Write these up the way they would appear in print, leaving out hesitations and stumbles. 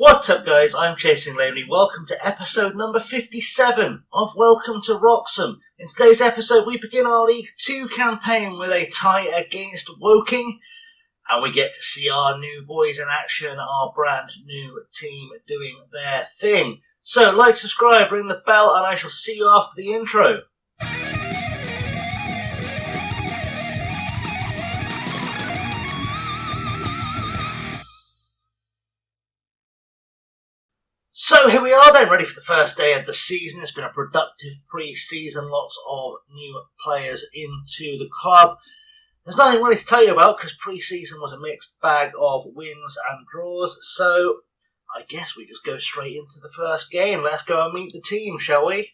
What's up guys, I'm Chasing Lonely. Welcome to episode number 57 of Welcome to Wroxham. In today's episode we begin our League 2 campaign with a tie against Woking, and we get to see our new boys in action, our brand new team doing their thing. So like, subscribe, ring the bell, and I shall see you after the intro. So here we are then, ready for the first day of the season. It's been a productive pre-season, lots of new players into the club. There's nothing really to tell you about because pre-season was a mixed bag of wins and draws, so I guess we just go straight into the first game. Let's go and meet the team, shall we?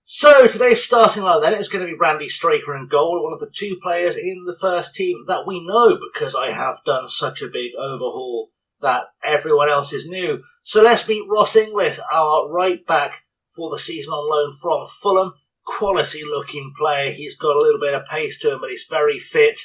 So today's starting line then is going to be Randy Straker in goal, one of the two players in the first team that we know because I have done such a big overhaul that everyone else is new. So let's meet Ross Inglis, our right back for the season on loan from Fulham. Quality looking player. He's got a little bit of pace to him, but he's very fit,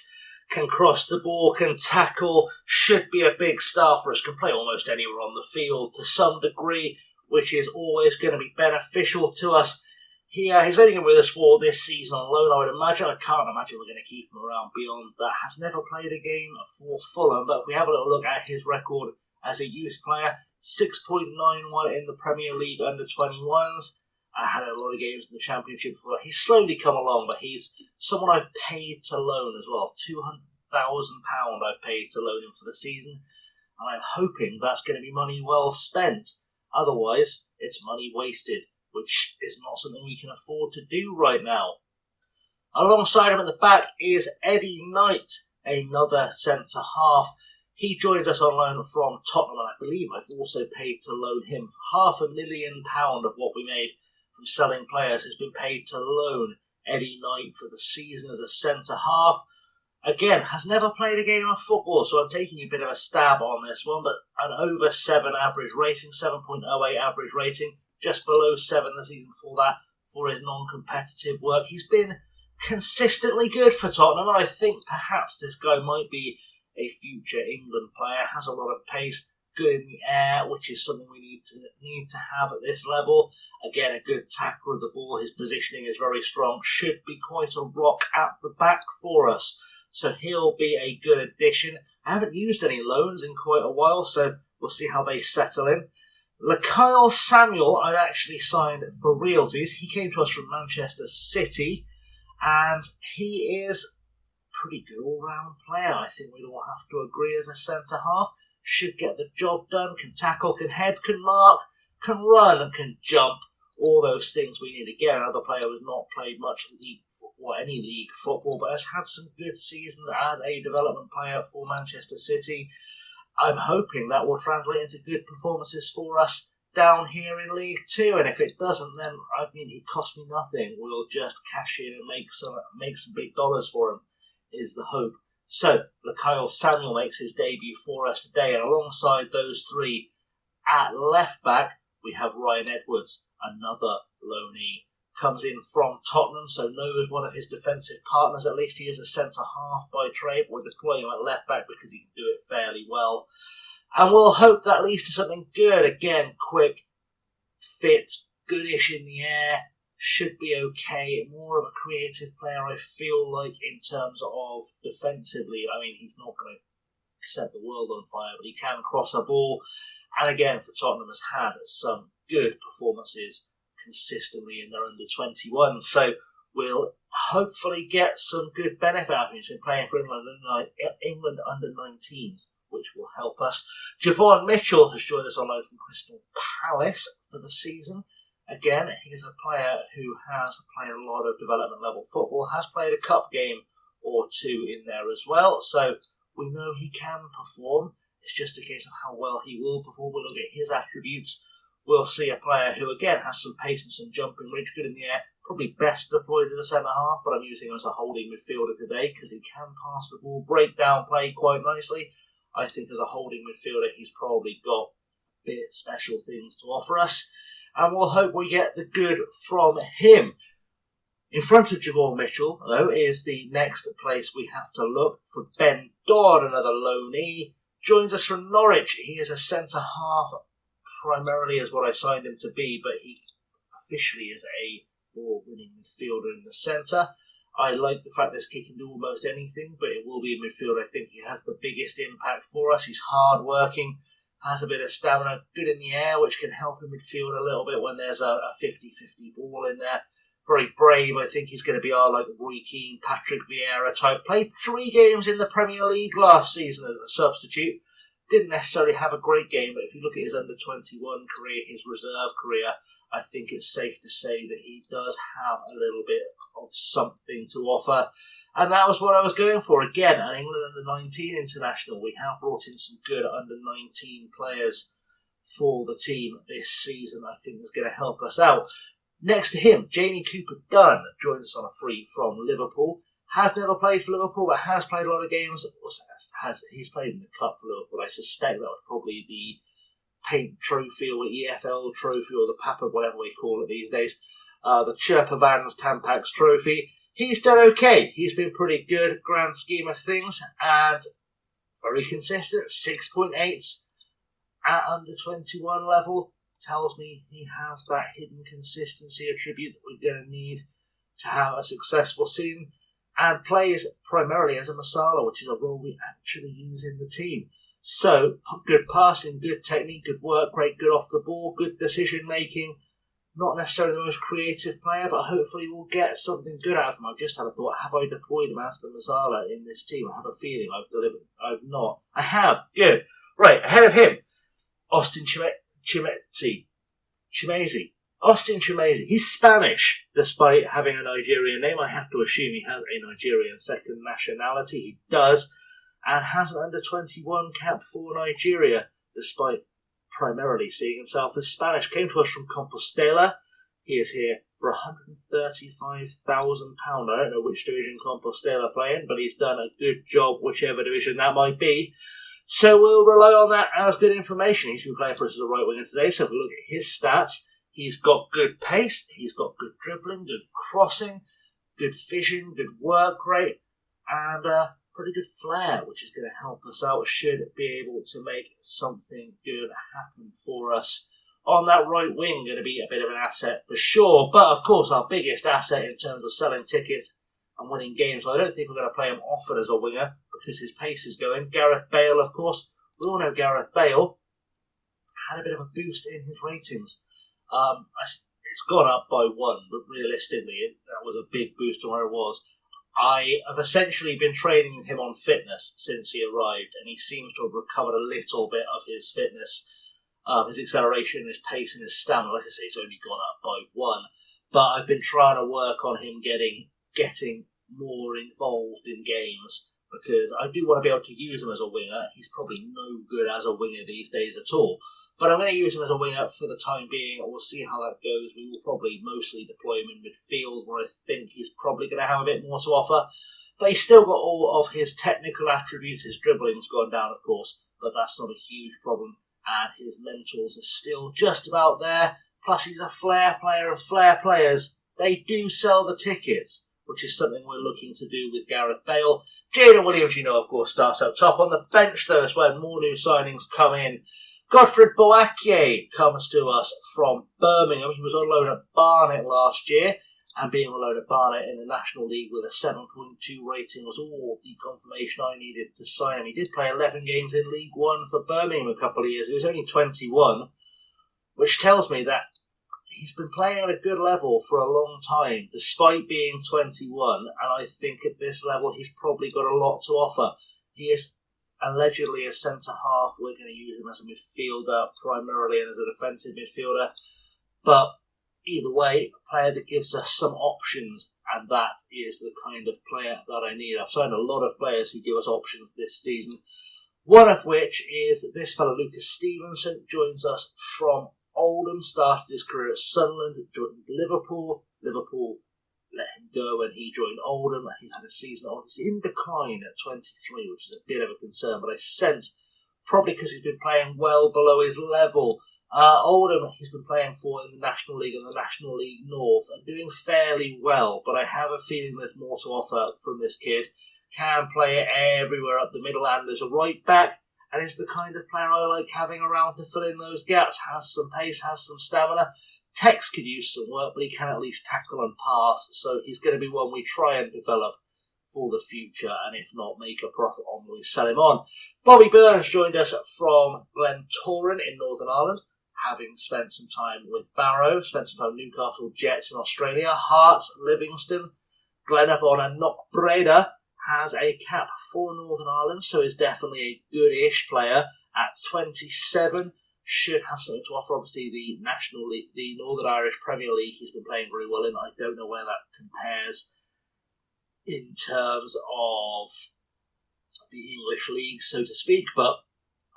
can cross the ball, can tackle, should be a big star for us, can play almost anywhere on the field to some degree, which is always going to be beneficial to us. He's only been with us for this season on loan, I would imagine. I can't imagine we're going to keep him around beyond that. Has never played a game for Fulham, but if we have a little look at his record as a youth player, 6.91 in the Premier League under 21s. I had a lot of games in the Championship before. He's slowly come along, but he's someone I've paid to loan as well. £200,000 I've paid to loan him for the season, and I'm hoping that's going to be money well spent. Otherwise, it's money wasted, which is not something we can afford to do right now. Alongside him at the back is Eddie Knight, another centre-half. He joins us on loan from Tottenham, and I believe I've also paid to loan him. £500,000 of what we made from selling players has been paid to loan Eddie Knight for the season as a centre-half. Again, has never played a game of football, so I'm taking a bit of a stab on this one, but an over 7 average rating, 7.08 average rating, just below 7 the season before that for his non-competitive work. He's been consistently good for Tottenham, and I think perhaps this guy might be a future England player. Has a lot of pace, good in the air, which is something we need to have at this level. Again, a good tackler of the ball. His positioning is very strong. Should be quite a rock at the back for us. So he'll be a good addition. I haven't used any loans in quite a while, so we'll see how they settle in. Kyle Samuel, I've actually signed for realties. He came to us from Manchester City, and he is a pretty good all-round player. I think we'd all have to agree as a centre-half. Should get the job done, can tackle, can head, can mark, can run, and can jump. All those things we need. Again, another player who's not played much league football, any league football, but has had some good seasons as a development player for Manchester City. I'm hoping that will translate into good performances for us down here in League 2, and if it doesn't, then I mean, it cost me nothing. We'll just cash in and make some big dollars for him, is the hope. So, Kyle Samuel makes his debut for us today, and alongside those three at left back, we have Ryan Edwards, another loanee. Comes in from Tottenham, so knows one of his defensive partners. At least he is a centre-half by trade. We'll deploy him at left-back because he can do it fairly well. And we'll hope that leads to something good. Again, quick, fit, goodish in the air. Should be okay. More of a creative player, I feel like, in terms of defensively. I mean, he's not going to set the world on fire, but he can cross a ball. And again, for Tottenham, has had some good performances consistently in their under-21, so we'll hopefully get some good benefit out of him. He's been playing for England under-19s, which will help us. Javon Mitchell has joined us on loan from Crystal Palace for the season. Again, he's a player who has played a lot of development level football, has played a cup game or two in there as well, so we know he can perform. It's just a case of how well he will perform. We'll look at his attributes. We'll see a player who, again, has some pace and some jumping range, good in the air, probably best deployed as a centre-half, but I'm using him as a holding midfielder today because he can pass the ball, break down play quite nicely. I think as a holding midfielder, he's probably got a bit special things to offer us, and we'll hope we get the good from him. In front of Javon Mitchell, though, is the next place we have to look for Ben Dodd, another loanee. joins us from Norwich. He is a centre-half, primarily is what I signed him to be, but he officially is a ball-winning midfielder in the centre. I like the fact that he can do almost anything, but it will be a midfield. I think he has the biggest impact for us. He's hard-working, has a bit of stamina, good in the air, which can help in midfield a little bit when there's a 50-50 ball in there. Very brave. I think he's going to be our Roy Keane, Patrick Vieira type. Played 3 games in the Premier League last season as a substitute. Didn't necessarily have a great game, but if you look at his under-21 career, his reserve career, I think it's safe to say that he does have a little bit of something to offer. And that was what I was going for. Again, an England under-19 international. We have brought in some good under-19 players for the team this season. I think is going to help us out. Next to him, Jamie Cooper-Dunn joins us on a free from Liverpool. Has never played for Liverpool, but has played a lot of games. He's played in the club for Liverpool. I suspect that was probably the Paint Trophy or the EFL Trophy or the Papa, whatever we call it these days. The Chirpa Vans Tampax Trophy. He's done okay. He's been pretty good, grand scheme of things, and very consistent. 6.8 at under 21 level. Tells me he has that hidden consistency attribute that we're going to need to have a successful season, and plays primarily as a Masala, which is a role we actually use in the team. So, good passing, good technique, good work rate, good off the ball, good decision making. Not necessarily the most creative player, but hopefully we'll get something good out of him. I've just had a thought, have I deployed him as the Masala in this team? I have a feeling I've delivered. I've not. I have. Good. Right, ahead of him, Austin Chimezie. Austin Chimezie. He's Spanish, despite having a Nigerian name. I have to assume he has a Nigerian second nationality. He does, and has an under-21 cap for Nigeria, despite primarily seeing himself as Spanish. Came to us from Compostela. He is here for £135,000. I don't know which division Compostela play in, but he's done a good job, whichever division that might be. So we'll rely on that as good information. He's been playing for us as a right winger today, so if we look at his stats, he's got good pace, he's got good dribbling, good crossing, good vision, good work rate, and pretty good flair, which is going to help us out, should be able to make something good happen for us. On that right wing, going to be a bit of an asset for sure, but of course our biggest asset in terms of selling tickets and winning games, well, I don't think we're going to play him often as a winger, because his pace is going. Gareth Bale, of course. We all know Gareth Bale had a bit of a boost in his ratings. It's gone up by 1, but realistically, that was a big boost from where it was. I have essentially been training him on fitness since he arrived, and he seems to have recovered a little bit of his fitness, his acceleration, his pace, and his stamina. Like I say, it's only gone up by 1. But I've been trying to work on him getting more involved in games, because I do want to be able to use him as a winger. He's probably no good as a winger these days at all. But I'm going to use him as a winger for the time being. We'll see how that goes. We will probably mostly deploy him in midfield, where I think he's probably going to have a bit more to offer. But he's still got all of his technical attributes. His dribbling's gone down, of course, but that's not a huge problem. And his mentals are still just about there. Plus, he's a flair player, and flair players, they do sell the tickets, which is something we're looking to do with Gareth Bale. Jaden Williams, of course, starts out top. On the bench, though, is where more new signings come in. Godfred Boakye comes to us from Birmingham. He was on loan at Barnet last year, and being on loan at Barnet in the National League with a 7.2 rating was all the confirmation I needed to sign him. He did play 11 games in League One for Birmingham a couple of years. He was only 21, which tells me that he's been playing at a good level for a long time, despite being 21, and I think at this level he's probably got a lot to offer. He is allegedly a centre-half. We're going to use him as a midfielder primarily and as a defensive midfielder, but either way, a player that gives us some options, and that is the kind of player that I need. I've signed a lot of players who give us options this season, one of which is this fellow Lucas Stevenson. Joins us from Oldham, started his career at Sunderland, joined Liverpool. Liverpool let him go and he joined Oldham. He had a season on. He's in decline at 23, which is a bit of a concern, but I sense probably because he's been playing well below his level. Oldham, he's been playing for in the National League and the National League North and doing fairly well, but I have a feeling there's more to offer from this kid. Can play it everywhere up the middle and as a right back, and is the kind of player I like having around to fill in those gaps. Has some pace, has some stamina. Tex could use some work, but he can at least tackle and pass, so he's going to be one we try and develop for the future, and if not, make a profit on when we sell him on. Bobby Burns joined us from Glentoran in Northern Ireland, having spent some time with Barrow, spent some time with Newcastle Jets in Australia. Hearts, Livingston, Glenavon and Knockbreda has a cap for Northern Ireland, so is definitely a good-ish player at 27. Should have something to offer. Obviously, the National League, the Northern Irish Premier League, he's been playing very well in. I don't know where that compares in terms of the English league, so to speak, but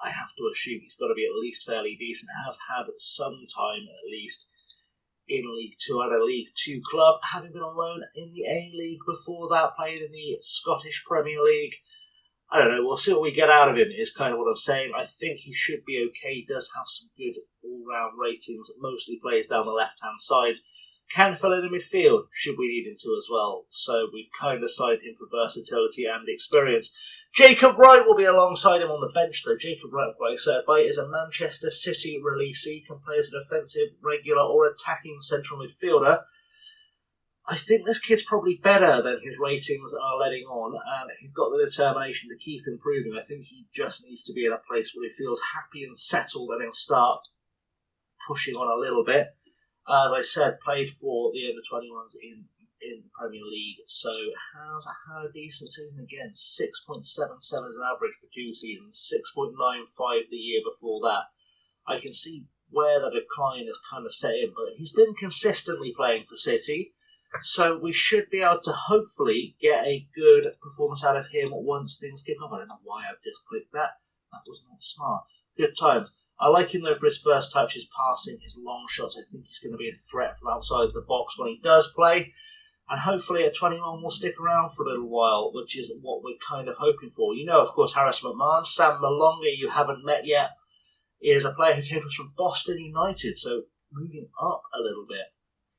I have to assume he's got to be at least fairly decent. Has had some time at least in League Two at a League Two club, having been on loan in the A-League before that, played in the Scottish Premier League. I don't know, we'll see what we get out of him, is kind of what I'm saying. I think he should be okay. He does have some good all-round ratings, mostly plays down the left-hand side. Can fill in the midfield, should we need him to as well. So we've kind of signed him for versatility and experience. Jacob Wright will be alongside him on the bench, though. Jacob Wright, I'm quite excited by, is a Manchester City releasee, can play as an offensive, regular or attacking central midfielder. I think this kid's probably better than his ratings are letting on, and he's got the determination to keep improving. I think he just needs to be in a place where he feels happy and settled, and he'll start pushing on a little bit. As I said, played for the under-21s in the Premier League, so has had a decent season again. 6.77 as an average for 2 seasons, 6.95 the year before that. I can see where the decline has kind of set in, but he's been consistently playing for City. So we should be able to hopefully get a good performance out of him once things kick off. I don't know why I've just clicked that. That was not smart. Good times. I like him though for his first touch, his passing, his long shots. I think he's going to be a threat from outside the box when he does play. And hopefully at 21 will stick around for a little while, which is what we're kind of hoping for. You know, of course, Harris McMahon, Sam Malonga, you haven't met yet, is a player who came to us from Boston United. So moving up a little bit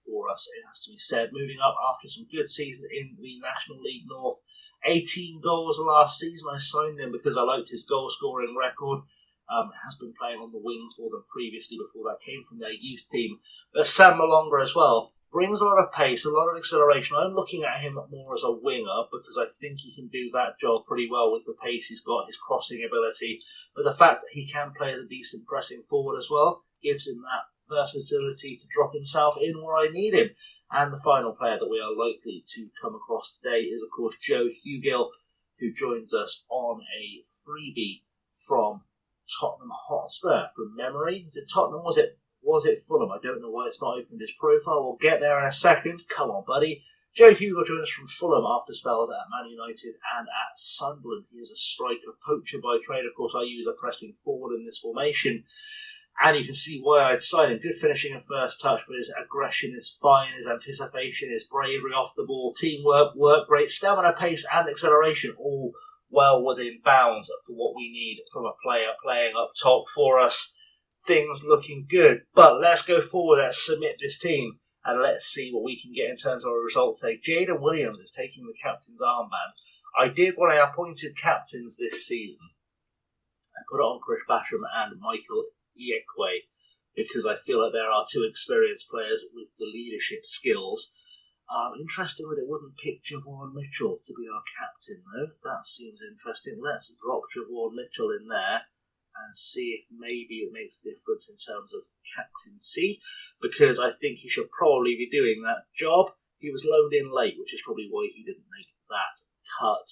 for us, it has to be said. Moving up after some good seasons in the National League North. 18 goals last season. I signed him because I liked his goal scoring record. Has been playing on the wing for them previously before that, came from their youth team. But Sam Malonga as well brings a lot of pace, a lot of acceleration. I'm looking at him more as a winger because I think he can do that job pretty well with the pace he's got, his crossing ability. But the fact that he can play as a decent pressing forward as well gives him that versatility to drop himself in where I need him. And the final player that we are likely to come across today is, of course, Joe Hugill, who joins us on a freebie from Tottenham Hotspur. From memory, is it Tottenham? Was it Fulham? I don't know why it's not opened his profile. We'll get there in a second. Come on, buddy. Joe Hugill joins us from Fulham after spells at Man United and at Sunderland. He is a striker, poacher by trade. Of course, I use a pressing forward in this formation. And you can see why I'd sign him. Good finishing and first touch, but his aggression is fine, his anticipation, his bravery off the ball, teamwork, work rate, stamina, pace and acceleration, all well within bounds for what we need from a player playing up top for us. Things looking good. But let's go forward, let's submit this team, and let's see what we can get in terms of a result today. Jaden Williams is taking the captain's armband. I did when I appointed captains this season. I put it on Chris Basham and Michael Iekwe, because I feel like there are two experienced players with the leadership skills. Interesting that it wouldn't pick Javon Mitchell to be our captain, though. That seems interesting. Let's drop Javon Mitchell in there and see if maybe it makes a difference in terms of captaincy, because I think he should probably be doing that job. He was loaned in late, which is probably why he didn't make that cut,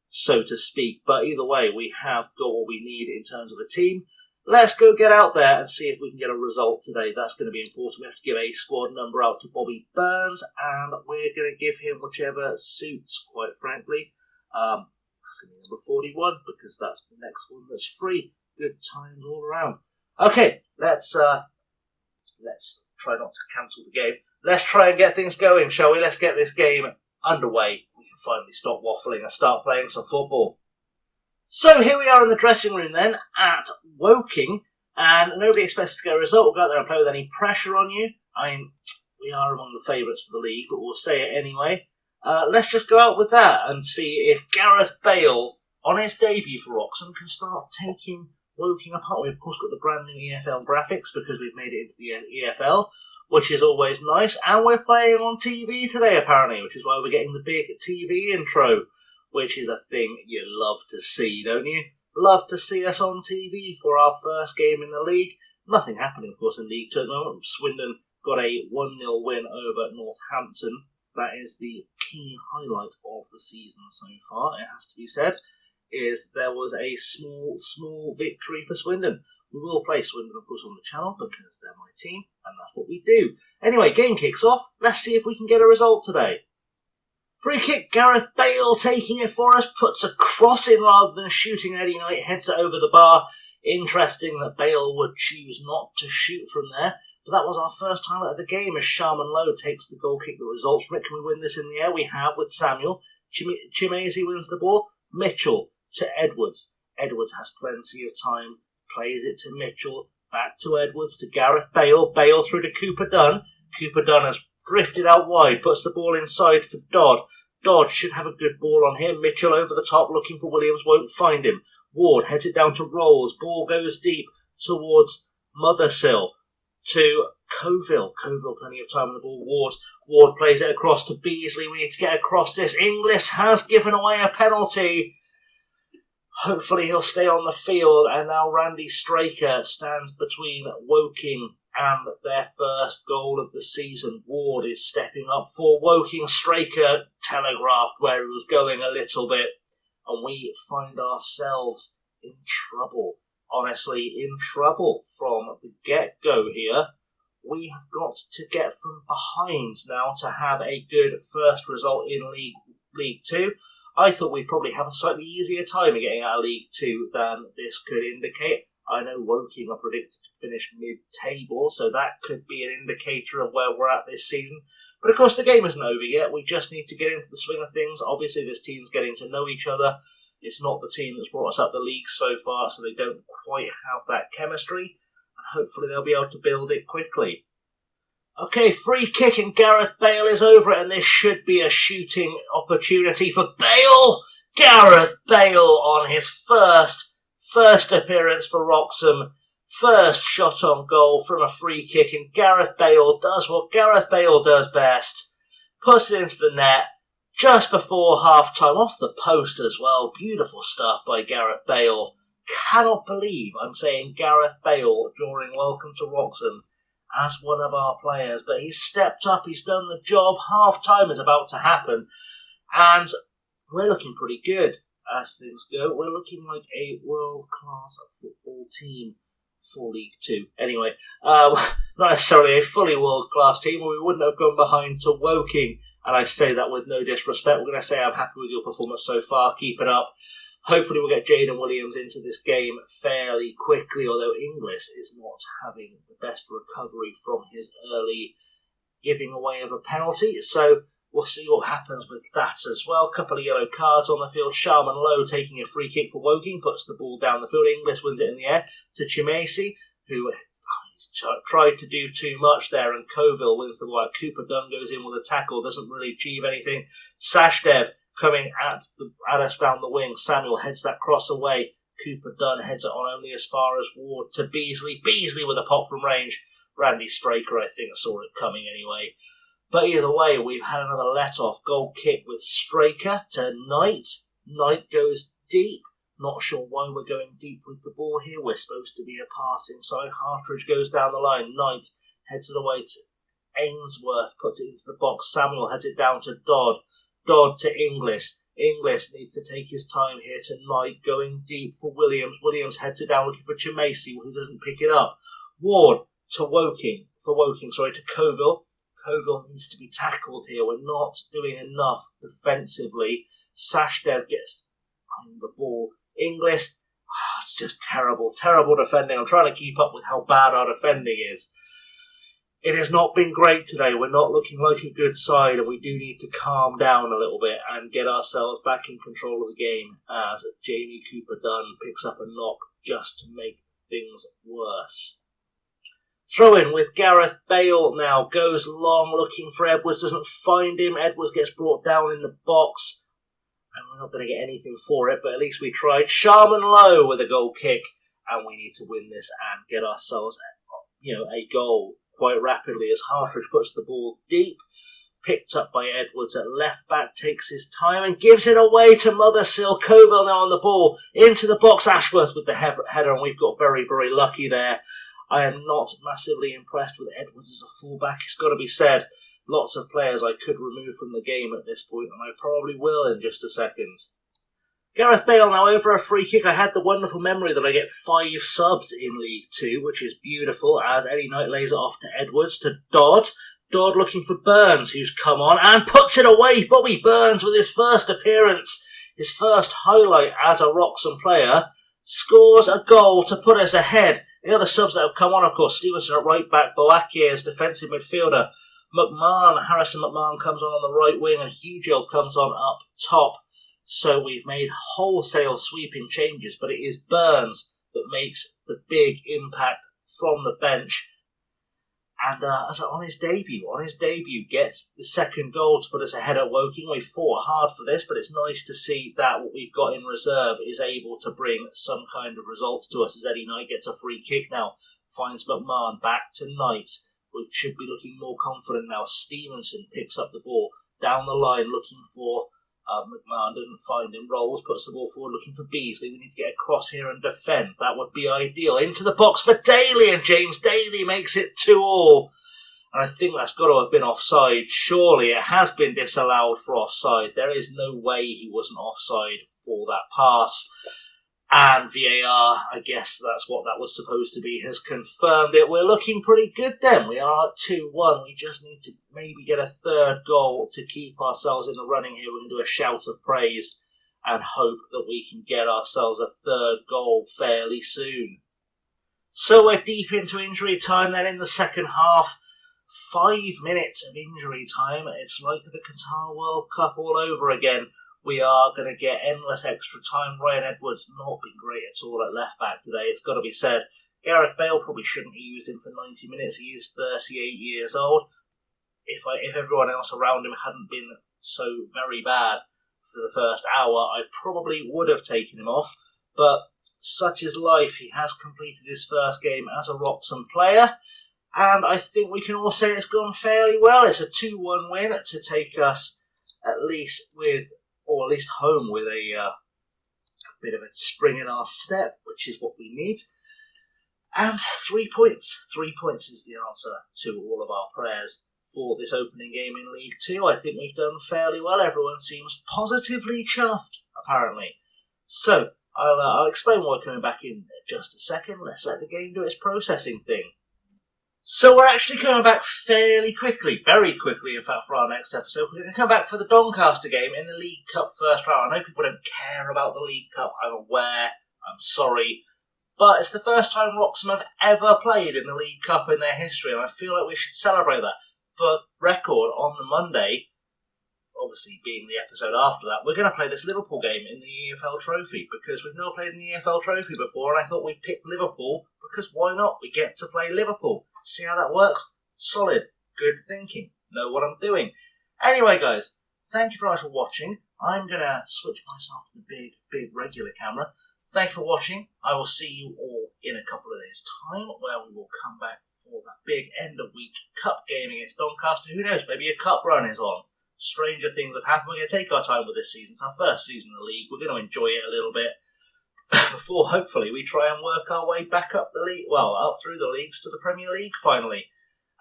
so to speak. But either way, we have got what we need in terms of a team. Let's go get out there and see if we can get a result today. That's going to be important. We have to give a squad number out to Bobby Burns, and we're going to give him whichever suits, quite frankly. It's going to be number 41, because that's the next one that's free. Good times all around. Okay, let's try not to cancel the game. Let's try and get things going, shall we? Let's get this game underway. We can finally stop waffling and start playing some football. So here we are in the dressing room then at Woking, and nobody expects to get a result. We'll go out there and play with any pressure on you. I mean, we are among the favourites for the league, but we'll say it anyway. Let's just go out with that and see if Gareth Bale on his debut for Wroxham, can start taking Woking apart. We've, of course, got the brand new EFL graphics because we've made it into the EFL, which is always nice. And we're playing on TV today, apparently, which is why we're getting the big TV intro, which is a thing you love to see, don't you? Love to see us on TV for our first game in the league. Nothing happening, of course, in League 2 at the moment. Swindon got a 1-0 win over Northampton. That is the key highlight of the season so far, it has to be said, is there was a small victory for Swindon. We will play Swindon, of course, on the channel because they're my team, and that's what we do. Anyway, game kicks off. Let's see if we can get a result today. Free kick, Gareth Bale taking it for us, puts a cross in rather than shooting. Eddie Knight heads it over the bar. Interesting that Bale would choose not to shoot from there. But that was our first highlight of the game as Sharman Lowe takes the goal kick. The results. Rick, can we win this in the air? We have with Samuel. Chimese wins the ball. Mitchell to Edwards. Edwards has plenty of time. Plays it to Mitchell. Back to Edwards to Gareth Bale. Bale through to Cooper Dunn. Cooper Dunn has drifted out wide. Puts the ball inside for Dodd. Dodd should have a good ball on him. Mitchell over the top looking for Williams. Won't find him. Ward heads it down to Rolls. Ball goes deep towards Mothersill. To Coville. Coville plenty of time on the ball. Ward plays it across to Beasley. We need to get across this. Inglis has given away a penalty. Hopefully he'll stay on the field. And now Randy Straker stands between Woking and their first goal of the season. Ward is stepping up for Woking. Straker telegraphed where he was going a little bit. And we find ourselves in trouble. Honestly, in trouble from the get-go here. We have got to get from behind now to have a good first result in League 2. I thought we'd probably have a slightly easier time of getting out of League 2 than this could indicate. I know Woking are predicted to finish mid-table, so that could be an indicator of where we're at this season. But of course the game isn't over yet. We just need to get into the swing of things. Obviously this team's getting to know each other. It's not the team that's brought us up the league so far, so they don't quite have that chemistry. And hopefully they'll be able to build it quickly. Okay, free kick and Gareth Bale is over it, and this should be a shooting opportunity for Bale. Gareth Bale on his first appearance for Wroxham. First shot on goal from a free kick, and Gareth Bale does what Gareth Bale does best. Puts it into the net. Just before half-time, off the post as well. Beautiful stuff by Gareth Bale. Cannot believe I'm saying Gareth Bale during Welcome to Wroxham as one of our players. But he's stepped up, he's done the job. Half-time is about to happen. And we're looking pretty good as things go. We're looking like a world-class football team for League 2. Anyway, not necessarily a fully world-class team, or we wouldn't have gone behind to Woking. And I say that with no disrespect. We're going to say I'm happy with your performance so far. Keep it up. Hopefully we'll get Jaden Williams into this game fairly quickly, although Inglis is not having the best recovery from his early giving away of a penalty. So we'll see what happens with that as well. Couple of yellow cards on the field. Sharman Lowe taking a free kick for Woking. Puts the ball down the field. Inglis wins it in the air to Chimese, who tried to do too much there, and Coville wins the ball. Cooper Dunn goes in with a tackle, doesn't really achieve anything. Sashdev coming at us down the wing. Samuel heads that cross away. Cooper Dunn heads it on only as far as Ward to Beasley. Beasley with a pop from range. Randy Straker, I think, saw it coming anyway. But either way, we've had another let-off goal kick with Straker to Knight. Knight goes deep. Not sure why we're going deep with the ball here. We're supposed to be a passing side. Hartridge goes down the line. Knight heads it away to Ainsworth. Puts it into the box. Samuel heads it down to Dodd. Dodd to Inglis. Inglis needs to take his time here to Knight. Going deep for Williams. Williams heads it down looking for Chimese, who doesn't pick it up. Ward to Woking. To Coville. Coville needs to be tackled here. We're not doing enough defensively. Sashdev gets on the ball. Inglis, it's just terrible defending. I'm trying to keep up with how bad our defending is. It has not been great today. We're not looking like a good side, and we do need to calm down a little bit and get ourselves back in control of the game as Jamie Cooper Dunn picks up a knock just to make things worse. Throw in with Gareth Bale now. Goes long looking for Edwards, doesn't find him. Edwards gets brought down in the box. and we're not going to get anything for it, but at least we tried. Sharman Lowe with a goal kick, and we need to win this and get ourselves, a goal quite rapidly as Hartridge puts the ball deep. Picked up by Edwards at left back, takes his time and gives it away to Mothersill. Coville now on the ball, into the box. Ashworth with the header, and we've got very, very lucky there. I am not massively impressed with Edwards as a fullback, it's got to be said. Lots of players I could remove from the game at this point, and I probably will in just a second. Gareth Bale now over a free kick. I had the wonderful memory that I get 5 subs in League 2, which is beautiful, as Eddie Knight lays it off to Edwards, to Dodd. Dodd looking for Burns, who's come on and puts it away. Bobby Burns with his first appearance, his first highlight as a Wroxham player, scores a goal to put us ahead. The other subs that have come on, of course, Stevenson at right back, Boakye as defensive midfielder, Harrison McMahon comes on the right wing, and Hugill comes on up top. So we've made wholesale sweeping changes, but it is Burns that makes the big impact from the bench. And on his debut, gets the second goal to put us ahead at Woking. We fought hard for this, but it's nice to see that what we've got in reserve is able to bring some kind of results to us, as Eddie Knight gets a free kick now, finds McMahon back to Knight. We should be looking more confident now. Stevenson picks up the ball down the line, looking for McMahon, doesn't find him, rolls, puts the ball forward, looking for Beasley. We need to get across here and defend. That would be ideal. Into the box for Daly, and James Daly makes it 2-2. And I think that's got to have been offside. Surely it has been disallowed for offside. There is no way he wasn't offside for that pass. And VAR, I guess that's what that was supposed to be, has confirmed it. We're looking pretty good then. We are at 2-1. We just need to maybe get a third goal to keep ourselves in the running here. We can do a shout of praise and hope that we can get ourselves a third goal fairly soon. So we're deep into injury time then in the second half. 5 minutes of injury time. It's like the Qatar World Cup all over again. We are going to get endless extra time. Ryan Edwards not been great at all at left back today, it's got to be said. Gareth Bale probably shouldn't have used him for 90 minutes. He is 38 years old. If everyone else around him hadn't been so very bad for the first hour, I probably would have taken him off. But such is life. He has completed his first game as a Wroxham player, and I think we can all say it's gone fairly well. It's a 2-1 win to take us at least home with a bit of a spring in our step, which is what we need. And 3 points. 3 points is the answer to all of our prayers for this opening game in League 2. I think we've done fairly well. Everyone seems positively chuffed, apparently. So, I'll explain why we're coming back in just a second. Let's let the game do its processing thing. So we're actually coming back fairly quickly, very quickly in fact, for our next episode. We're going to come back for the Doncaster game in the League Cup first round. I know people don't care about the League Cup, I'm aware, I'm sorry, but it's the first time Wroxham have ever played in the League Cup in their history, and I feel like we should celebrate that. For record, on the Monday, obviously being the episode after that, we're going to play this Liverpool game in the EFL Trophy, because we've never played in the EFL Trophy before, and I thought we'd pick Liverpool, because why not? We get to play Liverpool. See how that works? Solid. Good thinking. Know what I'm doing. Anyway, guys, thank you very much for watching. I'm going to switch myself to the big regular camera. Thank you for watching. I will see you all in a couple of days' time, where we will come back for that big end-of-week cup game against Doncaster. Who knows? Maybe a cup run is on. Stranger things have happened. We're going to take our time with this season. It's our first season in the league. We're going to enjoy it a little bit before hopefully we try and work our way back up the league, up through the leagues to the Premier League finally,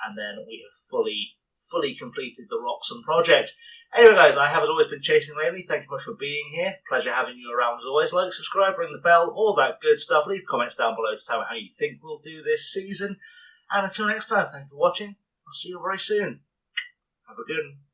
and then we have fully completed the Wroxham project. Anyway, guys, I have as always been Chasing Lately. Thank you much for being here. Pleasure having you around as always. Like, subscribe, ring the bell, all that good stuff. Leave comments down below to tell me how you think we'll do this season. And until next time, thank you for watching. I'll see you very soon. Have a good one.